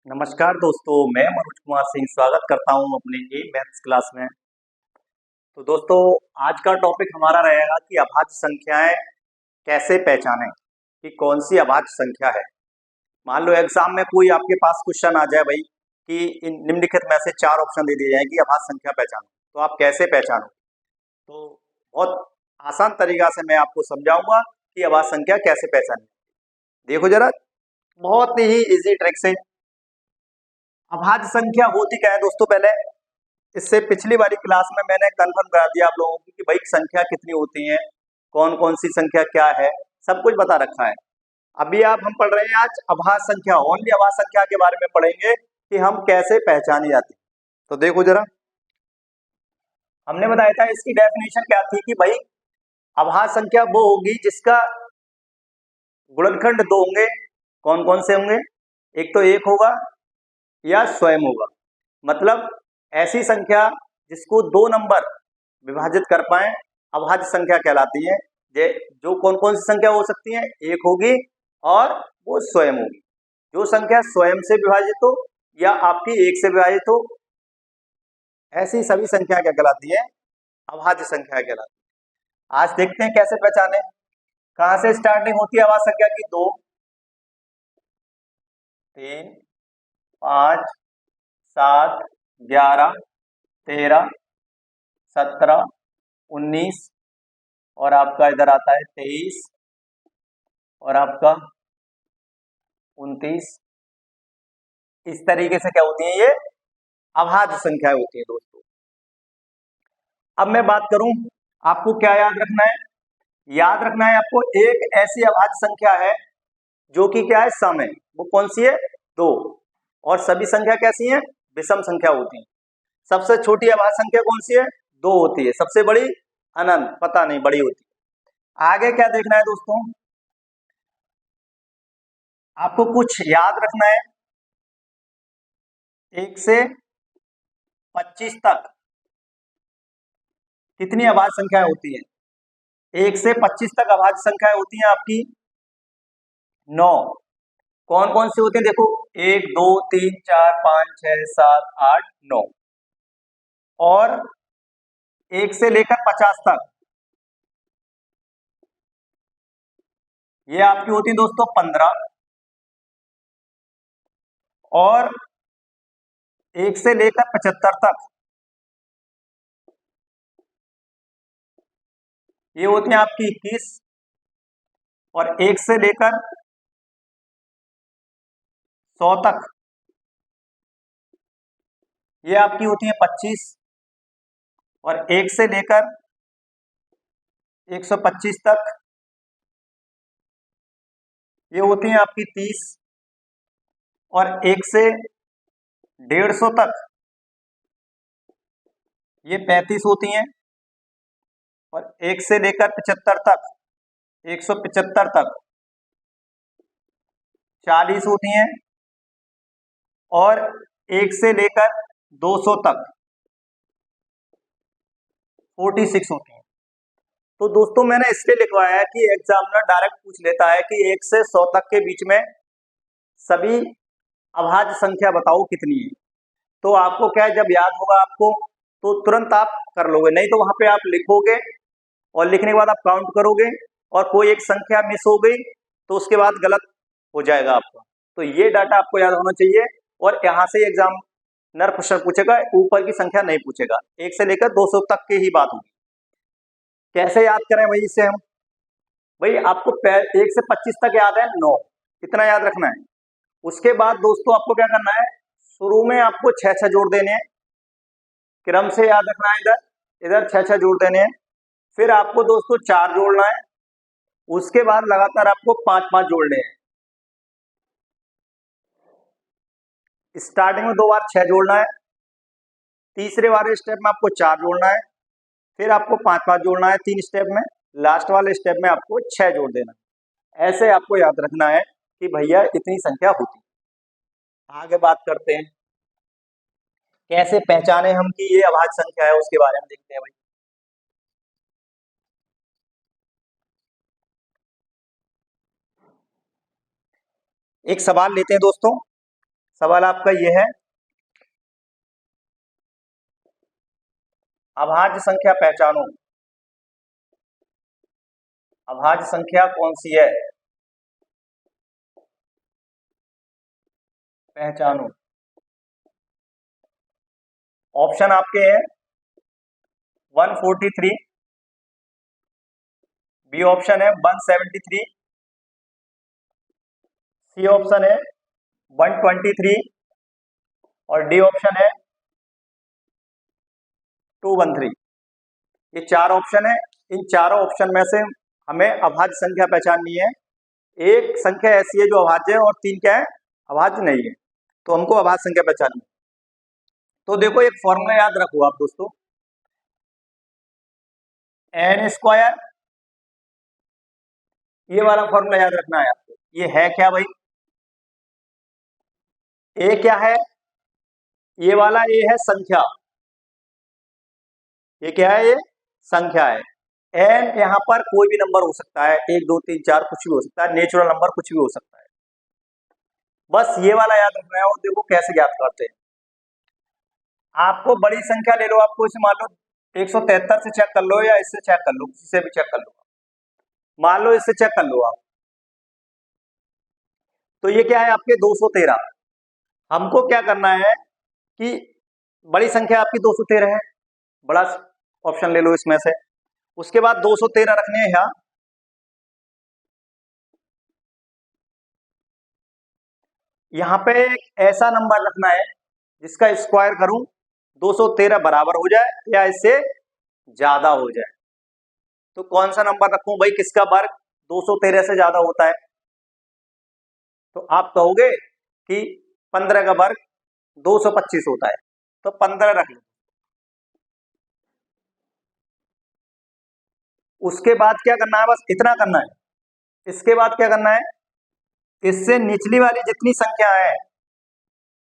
नमस्कार दोस्तों, मैं मनोज कुमार सिंह स्वागत करता हूं अपने ये मैथ्स क्लास में। तो दोस्तों, आज का टॉपिक हमारा रहेगा कि अभाज्य संख्याएं कैसे पहचानें कि कौन सी अभाज्य संख्या है। मान लो एग्जाम में कोई आपके पास क्वेश्चन आ जाए भाई कि इन निम्नलिखित में से चार ऑप्शन दे दिए जाए कि अभाज्य संख्या पहचानो, तो आप कैसे पहचानो। तो बहुत आसान तरीका से मैं आपको समझाऊंगा कि अभाज्य संख्या कैसे पहचानें। देखो जरा, बहुत ही इजी ट्रिक से। अभाज्य संख्या होती क्या है दोस्तों, पहले इससे पिछली वाली क्लास में मैंने कंफर्म करा दिया आप लोगों को कि भाई संख्या कितनी होती है, कौन कौन सी संख्या क्या है, सब कुछ बता रखा है। अभी आप हम पढ़ रहे हैं आज अभाज्य संख्या, ओनली अभाज्य संख्या के बारे में पढ़ेंगे कि हम कैसे पहचानी जाती है। तो देखो जरा, हमने बताया था इसकी डेफिनेशन क्या थी कि भाई अभाज्य संख्या वो होगी जिसका गुणनखंड दो होंगे। कौन कौन से होंगे? एक तो एक होगा या स्वयं होगा। मतलब ऐसी संख्या जिसको दो नंबर विभाजित कर पाए अभाज्य संख्या कहलाती है। जो कौन कौन सी संख्या हो सकती है? एक होगी और वो स्वयं होगी। जो संख्या स्वयं से विभाजित हो या आपकी एक से विभाजित हो, ऐसी सभी संख्या क्या कहलाती है? अभाज्य संख्या कहलाती है। आज देखते हैं कैसे पहचाने। कहां से स्टार्टिंग होती है अभाज्य संख्या की? 2, 3, 5, 7, 11, 13, 17, 19 और आपका इधर आता है 23 और आपका 29। इस तरीके से क्या होती है? ये अभाज्य संख्याएं होती है दोस्तों। अब मैं बात करूं, आपको क्या याद रखना है? याद रखना है आपको एक ऐसी अभाज्य संख्या है जो कि क्या है? सम है। वो कौन सी है? 2। और सभी संख्या कैसी है? विषम संख्या होती है। सबसे छोटी अभाज्य संख्या कौन सी है? 2 होती है। सबसे बड़ी अनंत, पता नहीं, बड़ी होती है। आगे क्या देखना है दोस्तों, आपको कुछ याद रखना है। 1 से 25 तक कितनी अभाज्य संख्याएं होती है? 1 से 25 तक अभाज्य संख्याएं होती हैं आपकी 9। कौन कौन सी होती है? देखो, 1, 2, 3, 4, 5, 6, 7, 8, 9। और 1 से लेकर 50 तक ये आपकी होती है दोस्तों 15। और 1 से लेकर 75 तक ये होती है आपकी 21। और 1 से लेकर 100 तक ये आपकी होती है 25। और 1 से लेकर 125 तक ये होती है आपकी 30। और 1 से 150 तक ये 35 होती हैं। और 1 से लेकर 75 तक 175 तक 40 होती हैं। और 1 से लेकर 200 तक 46 होती हैं। तो दोस्तों, मैंने इसलिए लिखवाया है कि एग्जामिनर डायरेक्ट पूछ लेता है कि 1 से 100 तक के बीच में सभी अभाज्य संख्या बताओ कितनी है। तो आपको क्या है, जब याद होगा आपको तो तुरंत आप कर लोगे, नहीं तो वहां पे आप लिखोगे और लिखने के बाद आप काउंट करोगे और कोई एक संख्या मिस हो गई तो उसके बाद गलत हो जाएगा आपका। तो ये डाटा आपको याद होना चाहिए। और यहाँ से एग्जामिनर क्वेश्चन पूछेगा, ऊपर की संख्या नहीं पूछेगा। 1 से लेकर 200 तक की ही बात होगी। कैसे याद करें भाई इससे हम? भाई आपको 1 से 25 तक याद है 9, इतना याद रखना है। उसके बाद दोस्तों आपको क्या करना है, शुरू में आपको 6 जोड़ देने हैं, क्रम से याद रखना है। इधर इधर 6 जोड़ देने हैं। फिर आपको दोस्तों 4 जोड़ना है। उसके बाद लगातार आपको 5 जोड़ने हैं। स्टार्टिंग में 2 बार 6 जोड़ना है, तीसरे वाले स्टेप में आपको 4 जोड़ना है, फिर आपको 5 जोड़ना है 3 स्टेप में, लास्ट वाले स्टेप में आपको 6 जोड़ देना है। ऐसे आपको याद रखना है कि भैया इतनी संख्या होती है। आगे बात करते हैं कैसे पहचाने हम कि ये अभाज्य संख्या है, उसके बारे में देखते हैं भाई। एक सवाल लेते हैं दोस्तों। सवाल आपका ये है, अभाज्य संख्या पहचानो। अभाज्य संख्या कौन सी है, पहचानो। ऑप्शन आपके हैं 143, बी ऑप्शन है 173, सी ऑप्शन है 123 और डी ऑप्शन है 213। ये चार ऑप्शन है। इन चारों ऑप्शन में से हमें अभाज्य संख्या पहचाननी है। एक संख्या ऐसी है जो अभाज्य है और तीन क्या है, अभाज्य नहीं है। तो हमको अभाज्य संख्या पहचाननी है। तो देखो एक फॉर्मूला याद रखो आप दोस्तों, एन स्क्वायर, ये वाला फॉर्मूला याद रखना है आपको। ये है क्या भाई, ए क्या है, ये वाला ए है संख्या, ये क्या है, ये संख्या है। एन यहाँ पर कोई भी नंबर हो सकता है, 1 2 3 4 कुछ भी हो सकता है, नेचुरल नंबर कुछ भी हो सकता है। बस ये वाला याद रखना है। और देखो कैसे ज्ञात करते हैं। आपको बड़ी संख्या ले लो, आपको इसे मान लो 173 से चेक कर लो या इससे चेक कर लो, किसी से भी चेक कर लो, मान लो इससे चेक कर लो आप। तो ये क्या है आपके 213। हमको क्या करना है कि बड़ी संख्या आपकी 213 है, बड़ा ऑप्शन ले लो इसमें से। उसके बाद 213 रखने हैं यहाँ, यहाँ पे एक ऐसा नंबर रखना है जिसका स्क्वायर करूं 213 बराबर हो जाए या इससे ज्यादा हो जाए। तो कौन सा नंबर रखूं भाई, किसका वर्ग 213 से ज्यादा होता है? तो आप कहोगे कि 15 का वर्ग 225 होता है, तो 15 रख लो। उसके बाद क्या करना है, बस इतना करना है। इसके बाद क्या करना है, इससे निचली वाली जितनी संख्या है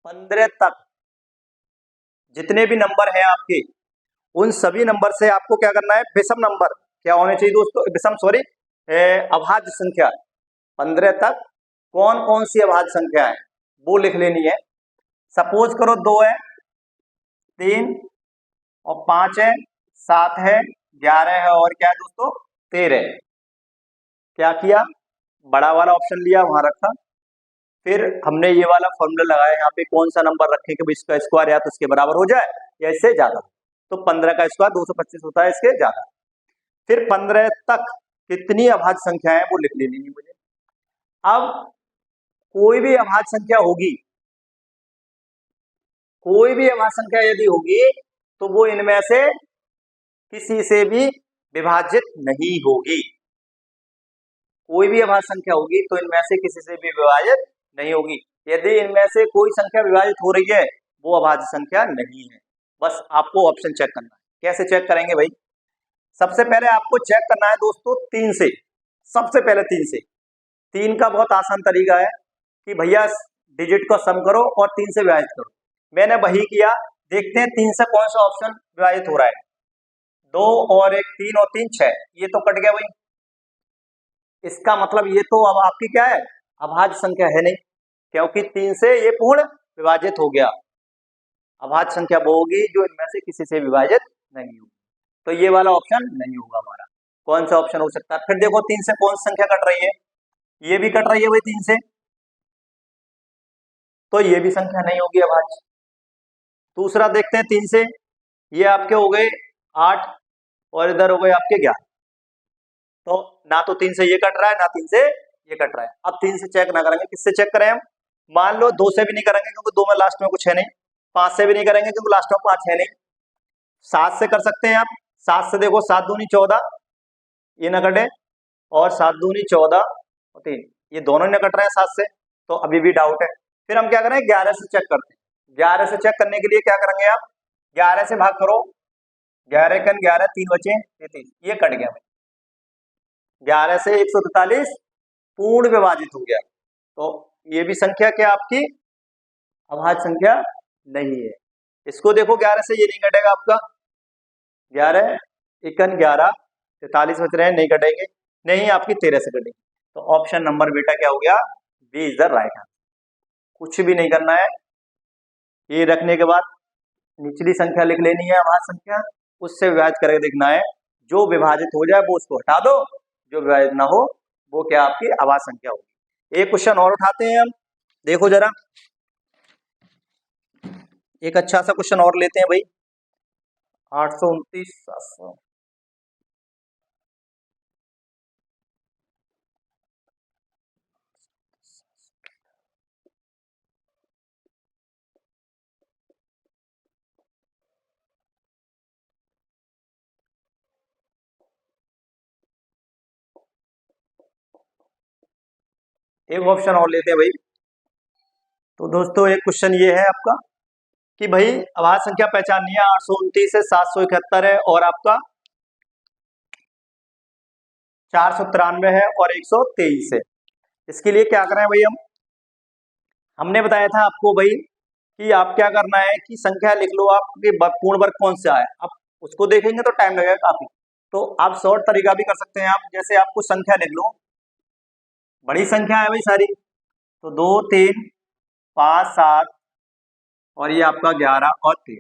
15 तक जितने भी नंबर हैं आपके, उन सभी नंबर से आपको क्या करना है, विषम नंबर क्या होने चाहिए दोस्तों, विषम सॉरी अभाज्य संख्या 15 तक कौन कौन सी अभाज्य संख्या है वो लिख लेनी है। सपोज करो 2 है, 3 और 5 है, 7 है, 11 है और क्या है दोस्तों 13 है। क्या किया, बड़ा वाला ऑप्शन लिया वहां रखा, फिर हमने ये वाला फॉर्मूला लगाया यहाँ पे, कौन सा नंबर रखें कि इसका स्क्वायर या तो इसके बराबर हो जाए या इससे ज्यादा। तो 15 का स्क्वायर 225 होता है, इसके ज्यादा। फिर 15 तक कितनी अभाज्य संख्या है वो लिख लेनी है मुझे। अब कोई भी अभाज्य संख्या होगी, कोई भी अभाज्य संख्या यदि होगी तो वो इनमें से किसी से भी विभाजित नहीं होगी। कोई भी अभाज्य संख्या होगी तो इनमें से किसी से भी विभाजित नहीं होगी। यदि इनमें से कोई संख्या विभाजित हो रही है वो अभाज्य संख्या नहीं है। बस आपको ऑप्शन चेक करना है। कैसे चेक करेंगे भाई, सबसे पहले आपको चेक करना है दोस्तों 3 से। सबसे पहले 3 से, 3 का बहुत आसान तरीका है कि भैया डिजिट को सम करो और 3 से विभाजित करो। मैंने वही किया, देखते हैं 3 से कौन सा ऑप्शन विभाजित हो रहा है। 2 और 1 3 और 3 6, ये तो कट गया भाई। इसका मतलब ये तो अब आपकी क्या है, अभाज्य संख्या है नहीं, क्योंकि 3 से ये पूर्ण विभाजित हो गया। अभाज्य संख्या वो होगी जो इनमें से किसी से विभाजित नहीं होगी। तो ये वाला ऑप्शन नहीं होगा हमारा। कौन सा ऑप्शन हो सकता है? फिर देखो 3 से कौन सी संख्या कट रही है, ये भी कट रही है भाई 3 से, तो ये भी संख्या नहीं होगी अभाज्य। दूसरा देखते हैं 3 से, ये आपके हो गए 8 और इधर हो गए आपके 11। तो ना तो 3 से ये कट रहा है ना 3 से ये कट रहा है। अब 3 से चेक ना करेंगे, किससे चेक करें हम? मान लो 2 से भी नहीं करेंगे क्योंकि 2 में लास्ट में कुछ है नहीं, 5 से भी नहीं करेंगे क्योंकि लास्ट में 5 है नहीं, 7 से कर सकते हैं आप। 7 से देखो 7 दूनी 14, ये न कटे, और 7 दूनी 14 और 3, ये दोनों न कट रहे हैं 7 से, तो अभी भी डाउट है। फिर हम क्या करें, 11 से चेक करते हैं। 11 से चेक करने के लिए क्या करेंगे आप, 11 से भाग करो, 11 कन 11, 3 बचे 33, ये कट गया भाई। 11 से 143 पूर्ण विभाजित हो गया, तो ये भी संख्या क्या आपकी अभाज्य संख्या नहीं है। इसको देखो 11 से ये नहीं कटेगा आपका, 11 इकन 11 43 बच रहे हैं, नहीं कटेंगे, नहीं आपकी 13 से कटेंगे। तो ऑप्शन नंबर बेटा क्या हो गया, B is the right answer. कुछ भी नहीं करना है, ये रखने के बाद निचली संख्या लिख लेनी है अभाज्य संख्या, उससे विभाजित करके देखना है, जो विभाजित हो जाए वो उसको हटा दो, जो विभाजित ना हो वो क्या आपकी अभाज्य संख्या होगी। एक क्वेश्चन और उठाते हैं हम, देखो जरा, एक अच्छा सा क्वेश्चन और लेते हैं भाई। 829 700, एक ऑप्शन और लेते हैं भाई। तो दोस्तों एक क्वेश्चन ये है आपका कि भाई अभाज्य संख्या पहचाननी है, 829 है, 771 है और आपका 493 है और 123 है। इसके लिए क्या करें भाई, हमने बताया था आपको भाई कि आप क्या करना है कि संख्या लिख लो, आपके पूर्ण वर्ग कौन सा है, आप उसको देखेंगे तो टाइम लगेगा काफी। तो आप शॉर्ट तरीका भी कर सकते हैं, आप जैसे आप कुछ संख्या लिख लो, बड़ी संख्या है भाई सारी, तो 2 3 5 7 और ये आपका 11 और 3,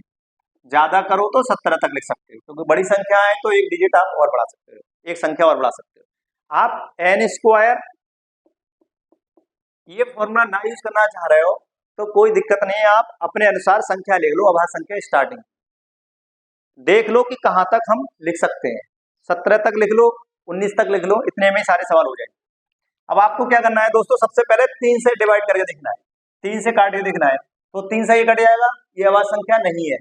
ज्यादा करो तो 17 तक लिख सकते हो, क्योंकि बड़ी संख्या है तो एक डिजिट आप और बढ़ा सकते हो, एक संख्या और बढ़ा सकते हो। आप एन स्क्वायर ये फॉर्मूला ना यूज करना चाह रहे हो तो कोई दिक्कत नहीं है, आप अपने अनुसार संख्या लिख लो, अभाज्य संख्या स्टार्टिंग देख लो कि कहां तक हम लिख सकते हैं, 17 तक लिख लो, 19 तक लिख लो, इतने में सारे सवाल हो जाएंगे। अब आपको क्या करना है दोस्तों, सबसे पहले 3 से डिवाइड करके देखना है, 3 से काट के देखना है, तो 3 से ये कट जाएगा, ये अभाज्य संख्या नहीं है,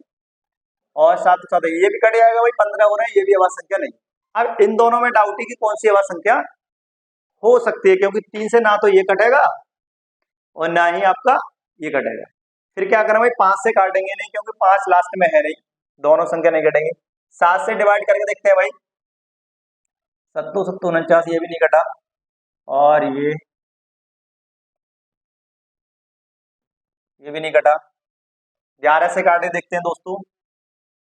और साथ साथ ये भी कट जाएगा भाई, 15 हो रहे हैं, ये भी अभाज्य संख्या नहीं। अब इन दोनों में डाउट है कि कौन सी अभाज्य संख्या हो सकती है, क्योंकि 3 से ना तो ये कटेगा और ना ही आपका ये कटेगा। फिर क्या करें भाई, 5 से काटेंगे नहीं, क्योंकि 5 लास्ट में है नहीं, दोनों संख्या नहीं कटेंगे। 7 से डिवाइड करके देखते हैं भाई, 7 7 49, ये भी नहीं कटा, और ये भी नहीं कटा। 11 से काटे देखते हैं दोस्तों,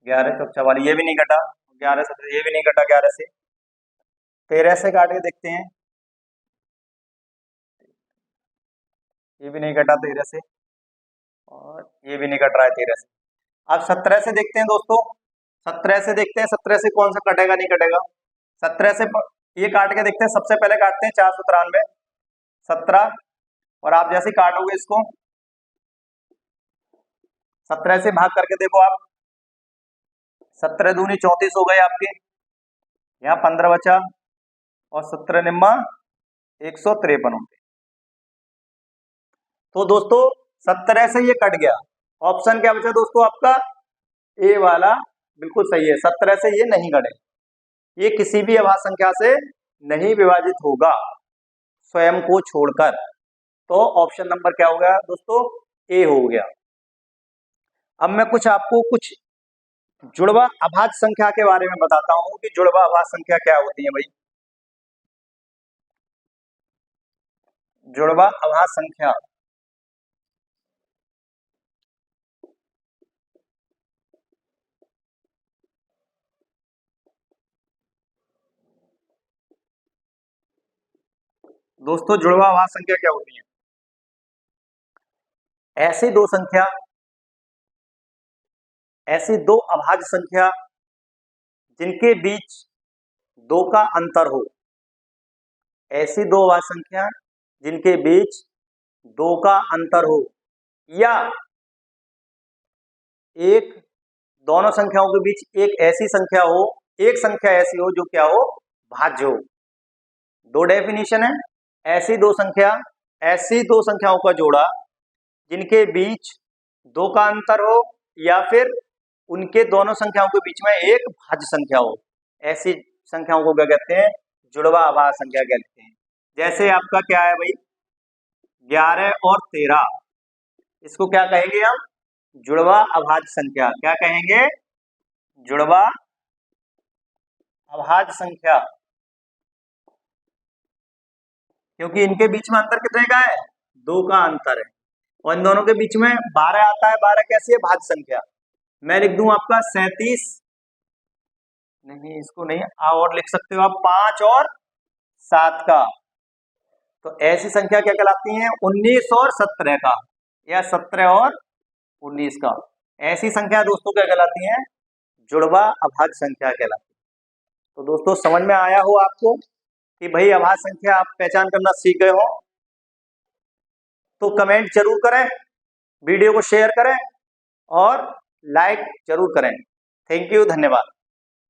11 चौक 44, ये भी नहीं कटा, 11 से ये भी नहीं कटा, 11 से। 13 से काट के देखते हैं, ये भी नहीं कटा 13 से, और ये भी नहीं कट रहा है 13 से। अब 17 से देखते हैं दोस्तों, 17 से देखते हैं, 17 से कौन सा कटेगा नहीं कटेगा। 17 से ये काट के देखते हैं, सबसे पहले काटते हैं 493 17, और आप जैसे काटोगे इसको 17 से भाग करके देखो आप, 17 दूनी 34 हो गए आपके, यहाँ 15 बचा, और 17 निम्मा 153 हो गए। तो दोस्तों 17 से ये कट गया, ऑप्शन क्या बचा दोस्तों आपका, ए वाला बिल्कुल सही है, 17 से ये नहीं कटे, ये किसी भी अभाज्य संख्या से नहीं विभाजित होगा स्वयं को छोड़कर, तो ऑप्शन नंबर क्या हो गया दोस्तों, ए हो गया। अब मैं आपको कुछ जुड़वा अभाज्य संख्या के बारे में बताता हूं कि जुड़वा अभाज्य संख्या क्या होती है भाई। जुड़वा अभाज्य संख्या दोस्तों, जुड़वा अभाज्य संख्या क्या होती है, ऐसी दो अभाज्य संख्या जिनके बीच 2 का अंतर हो, ऐसी दो अभाज्य संख्या जिनके बीच 2 का अंतर हो, या एक दोनों संख्याओं के बीच एक ऐसी संख्या हो, एक संख्या ऐसी हो जो क्या हो, भाज्य हो। दो डेफिनेशन है, ऐसी दो संख्याओं का जोड़ा जिनके बीच 2 का अंतर हो, या फिर उनके दोनों संख्याओं के बीच में एक भाज्य संख्या हो, ऐसी संख्याओं को क्या कहते हैं, जुड़वा अभाज्य संख्या कहते हैं। जैसे आपका क्या है भाई, 11 और 13, इसको क्या कहेंगे हम, जुड़वा अभाज्य संख्या। क्या कहेंगे, जुड़वा अभाज्य संख्या, क्योंकि इनके बीच में अंतर कितने का है, 2 का अंतर है, और इन दोनों के बीच में 12 आता है। 12 कैसी है, भाज्य संख्या। मैं लिख दूं आपका 37, नहीं इसको नहीं, और लिख सकते हो आप 5 और 7 का, तो ऐसी संख्या क्या कहलाती है, 19 और 17 का, या 17 और 19 का। ऐसी संख्या दोस्तों क्या कहलाती हैं? जुड़वा अभाज्य संख्या कहलाती है। तो दोस्तों समझ में आया हो आपको कि भाई अभाज्य संख्या आप पहचान करना सीख गए हो? तो कमेंट जरूर करें, वीडियो को शेयर करें और लाइक जरूर करें। थैंक यू, धन्यवाद।